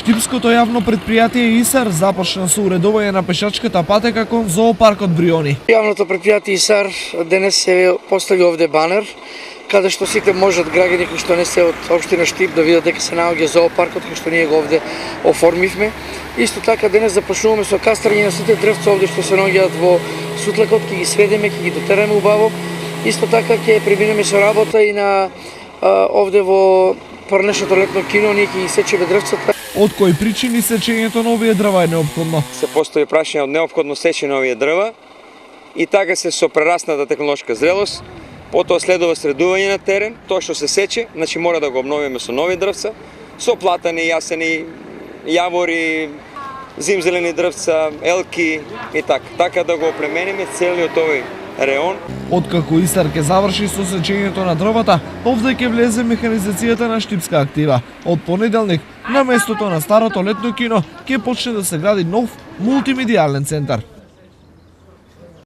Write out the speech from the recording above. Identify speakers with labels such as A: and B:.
A: Штипското јавно предпријатие ИСАР започна со уредување на пешачката патека кон зоопаркот Бриони.
B: Јавното предпријатие ИСАР денес се постави овде банер каде што сите можат граѓани кои што не се од општина Штип да видат дека се наоѓа зоопаркот кој што ние го овде оформивме. Исто така денес започнуваме со кастрање на сите дрвца овде што се наоѓаат во Сутлакот, ќе ги сведеме, ќе ги дотераме убаво. Исто така ќе преминеме со работа и на овде во порнешното летно кино, ние ќе ги сечеме дрвцата.
A: Од кои причини сечењето на овие дрва е неопходно?
C: Се постои прашање од неопходно сечење на овие дрва и така се со прерасната технолошка зрелост, потоа следува средување на терен, тоа што се сече, значи мора да го обновиме со нови дрвца, со платани, јасени, јавори, зимзелени дрвца, елки и така да го оплемениме целиот овој реон.
A: Откако ИСАР ќе заврши со сечењето на дрвата, овде ќе влезе механизацијата на Штипска актива. Од понеделник, на местото на старото летно кино, ќе почне да се гради нов мултимедијален центар.